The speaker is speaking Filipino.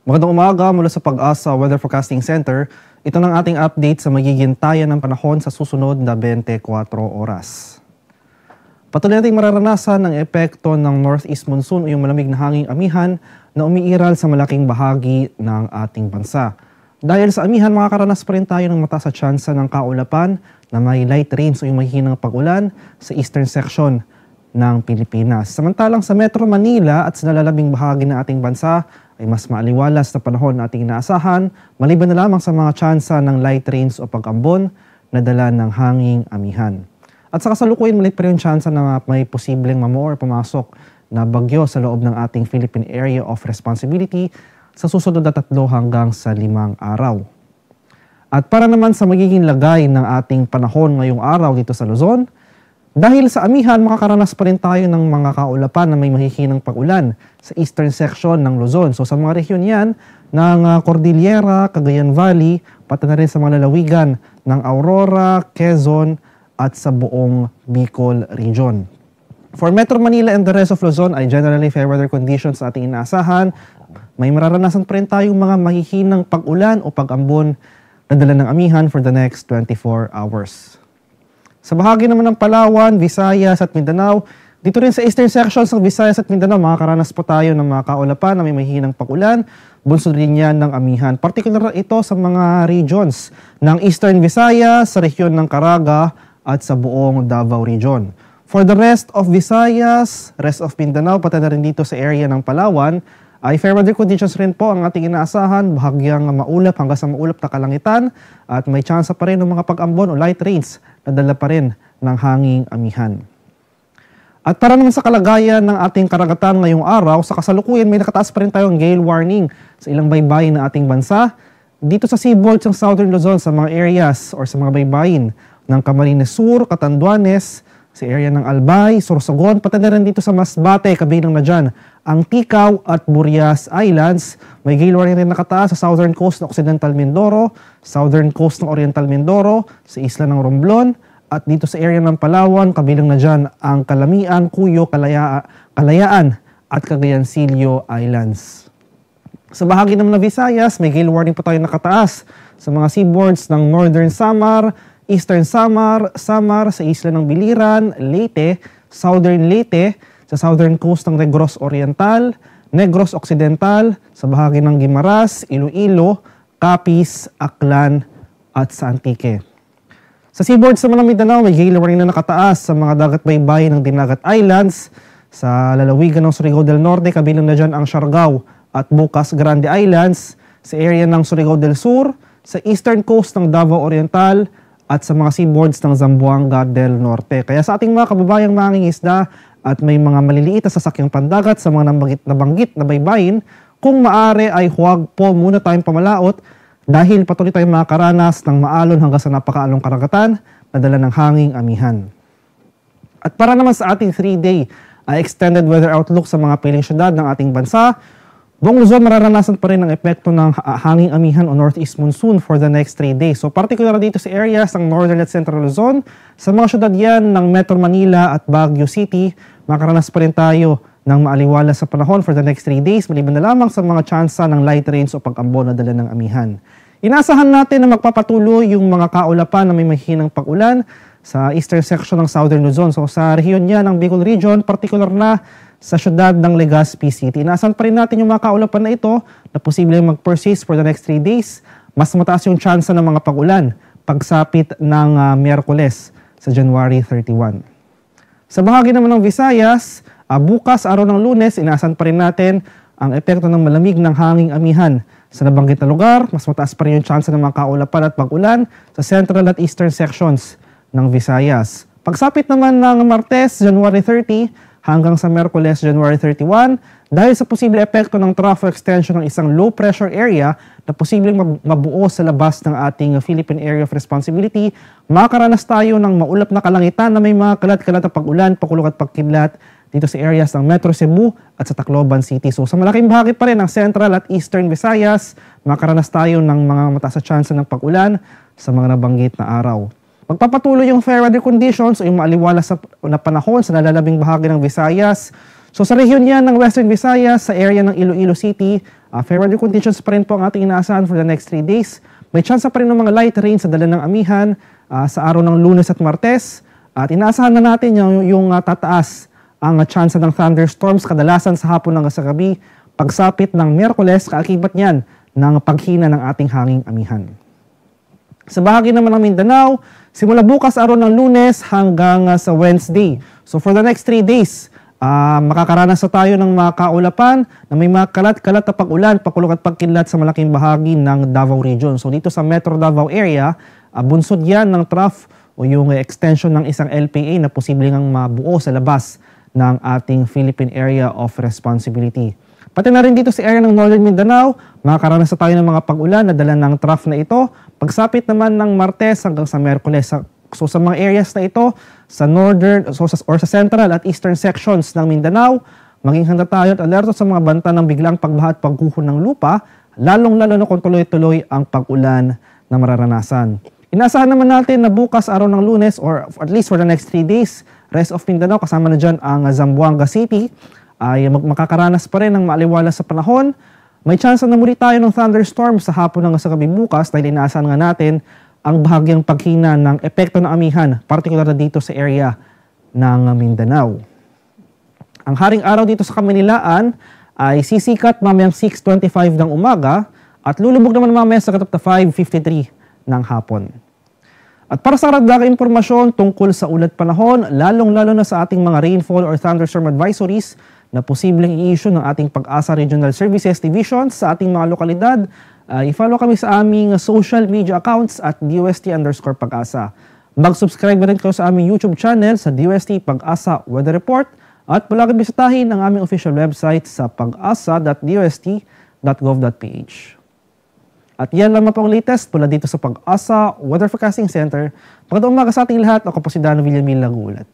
Magandang umaga mula sa Pag-asa Weather Forecasting Center. Ito ng ating update sa magiging tayan ng panahon sa susunod na 24 oras. Patuloy nating mararanasan ang epekto ng northeast monsoon o yung malamig na hanging amihan na umiiral sa malaking bahagi ng ating bansa. Dahil sa amihan, makakaranas pa rin tayo ng mataas na tsansa ng kaulapan na may light rains o yung mahihinang pag-ulan sa eastern section ng Pilipinas. Samantalang sa Metro Manila at sa nalalabing bahagi ng ating bansa ay mas maaliwalas na panahon na ating inaasahan, maliban na lamang sa mga tsansa ng light rains o pag-ambon na dala ng hanging amihan. At sa kasalukuyan, maliit pa rin yung tsansa na may posibleng mamuo or pumasok na bagyo sa loob ng ating Philippine Area of Responsibility sa susunod na 3 hanggang sa 5 araw. At para naman sa magiging lagay ng ating panahon ngayong araw dito sa Luzon, dahil sa amihan, makakaranas pa rin tayo ng mga kaulapan na may mahihinang pag-ulan sa eastern section ng Luzon. So sa mga rehiyon yan ng Cordillera, Cagayan Valley, pati na rin sa mga lalawigan ng Aurora, Quezon at sa buong Bicol region. For Metro Manila and the rest of Luzon ay generally fair weather conditions sa ating inaasahan. May mararanasan pa rin tayong mga mahihinang pag-ulan o pag-ambon na dala ng amihan for the next 24 hours. Sa bahagi naman ng Palawan, Visayas at Mindanao, dito rin sa eastern sections ng Visayas at Mindanao, makakaranas po tayo ng mga kaulapan na may mahihinang pag-ulan, bunsod rin yan ng amihan. Particular ito sa mga regions ng eastern Visayas, sa rehiyon ng Caraga at sa buong Davao region. For the rest of Visayas, rest of Mindanao, pati na rin dito sa area ng Palawan, ay fair weather conditions rin po ang ating inaasahan, bahagyang maulap hanggang sa maulap na kalangitan at may tsansa pa rin ng mga pag-ambon o light rains na dala pa rin ng hanging amihan. At para naman sa kalagayan ng ating karagatan ngayong araw, sa kasalukuyan may nakataas pa rin tayong gale warning sa ilang baybayin ng ating bansa. Dito sa seaboard ng Southern Luzon, sa mga areas or sa mga baybayin ng Camarines Sur, Catanduanes, sa area ng Albay, Sorsogon, pati na rin dito sa Masbate, kabilang na dyan ang Ticao at Burias Islands. May gale warning rin nakataas sa southern coast ng Occidental Mindoro, southern coast ng Oriental Mindoro, sa isla ng Romblon, at dito sa area ng Palawan, kabilang na dyan ang Calamian, Cuyo, Kalayaan at Cagayancillo Islands. Sa bahagi naman ng Visayas, may gale warning pa tayo nakataas sa mga seaboards ng Northern Samar, Eastern Samar, Samar sa isla ng Biliran, Leyte, Southern Leyte, sa southern coast ng Negros Oriental, Negros Occidental, sa bahagi ng Guimaras, Iloilo, Capiz, Aklan at sa Antique. Sa seaboards naman ng Mindanao, may gale warning na nakataas sa mga dagat-baybay ng Dinagat Islands, sa lalawigan ng Surigao del Norte, kabilang na dyan ang Siargao at Bocas Grande Islands, sa area ng Surigao del Sur, sa eastern coast ng Davao Oriental, at sa mga seaboards ng Zamboanga del Norte. Kaya sa ating mga kababayang mangingisda at may mga maliliit na sasakyang pandagat sa mga nabanggit na baybayin, kung maaari ay huwag po muna tayong pamalaot dahil patuloy tayong makakaranas ng maalon hanggang sa napakaalong karagatan na dala ng hanging amihan. At para naman sa ating 3-day extended weather outlook sa mga piling syudad ng ating bansa, buong Luzon mararanasan pa rin ang epekto ng hanging amihan o northeast monsoon for the next 3 days. So particular dito sa areas ng Northern at Central Luzon, sa mga syudad yan ng Metro Manila at Baguio City, makaranas pa rin tayo ng maaliwalas sa panahon for the next 3 days, maliban na lamang sa mga tsansa ng light rains o pag-ambon na dala ng amihan. Inasahan natin na magpapatuloy yung mga kaulapan na may mahihinang pag-ulan sa eastern section ng Southern Luzon. So sa rehiyon niya ng Bicol Region, particular na sa syudad ng Legazpi City. Inaasahan pa rin natin yung mga kaulapan na ito na posibleng mag-persist for the next 3 days. Mas mataas yung tsansa ng mga pag-ulan pagsapit ng Miyerkules sa January 31. Sa bahagi naman ng Visayas, bukas, araw ng Lunes, inaasahan pa rin natin ang epekto ng malamig ng hanging amihan. Sa nabanggit na lugar, mas mataas pa rin yung tsansa ng mga kaulapan at pag-ulan sa central at eastern sections ng Visayas. Pagsapit naman ng Martes, January 30, hanggang sa Miyerkules, January 31, dahil sa posible epekto ng trough extension ng isang low pressure area na posibleng mabuo sa labas ng ating Philippine Area of Responsibility, makakaranas tayo ng maulap na kalangitan na may mga kalat-kalat na pag-ulan, pakulog at pagkidlat dito sa areas ng Metro Cebu at sa Tacloban City. So sa malaking bahagi pa rin ng Central at Eastern Visayas, makakaranas tayo ng mga mataas na tsansa ng pag-ulan sa mga nabanggit na araw. Magpapatuloy yung fair weather conditions o yung maaliwalas na panahon sa nalalabing bahagi ng Visayas So sa rehiyon yan ng Western Visayas, sa area ng Iloilo City, fair weather conditions pa rin po ang ating inaasahan for the next 3 days. May chance pa rin ng mga light rain sa dala ng amihan sa araw ng Lunes at Martes. At inaasahan na natin yung tataas ang chance ng thunderstorms kadalasan sa hapon hanggang sa gabi. Pagsapit ng Miyerkules, kaakibat niyan ng paghina ng ating hanging amihan. Sa bahagi naman ng Mindanao, simula bukas araw ng Lunes hanggang sa Wednesday. So for the next 3 days, makakaranas na tayo ng mga kaulapan na may mga kalat-kalat na pag-ulan, pakulog at pagkilat sa malaking bahagi ng Davao Region. So dito sa Metro Davao area, bunsod yan ng trough o yung extension ng isang LPA na posibleng ang mabuo sa labas ng ating Philippine Area of Responsibility. Pati na rin dito sa area ng Northern Mindanao, makakaranas na tayo ng mga pag-ulan na dala ng trough na ito. Pagsapit naman ng Martes hanggang sa Miyerkules. So sa mga areas na ito, sa northern or sa central at eastern sections ng Mindanao, maging handa tayo at alerto sa mga banta ng biglang pagbaha at pagguho ng lupa, lalong-lalo na kung tuloy-tuloy ang pag-ulan na mararanasan. Inaasahan naman natin na bukas araw ng Lunes or at least for the next 3 days, rest of Mindanao, kasama na dyan ang Zamboanga City, ay makakaranas pa rin ng maaliwalas sa panahon. May chance na muli tayo ng thunderstorm sa hapon hanggang sa gabi bukas dahil inaasahan nga natin ang bahagyang paghina ng epekto ng amihan, partikular na dito sa area ng Mindanao. Ang haring araw dito sa Kaminilaan ay sisikat mamayang 6:25 ng umaga at lulubog naman mamaya sa katapta 5:53 ng hapon. At para sa karagdagang impormasyon tungkol sa ulat panahon, lalong-lalo na sa ating mga rainfall or thunderstorm advisories na posibleng i-issue ng ating Pag-asa Regional Services Division sa ating mga lokalidad, i-follow kami sa aming social media accounts at DOST_Pag-asa. Mag-subscribe na rin kayo sa aming YouTube channel sa DOST Pag-asa Weather Report at palagi bisitahin ang aming official website sa pag-asa.dost.gov.ph. At yan lamang po ang latest mula dito sa Pag-asa Weather Forecasting Center. Magandang umaga sa ating lahat. Ako po si Dano Villamil Lagulat.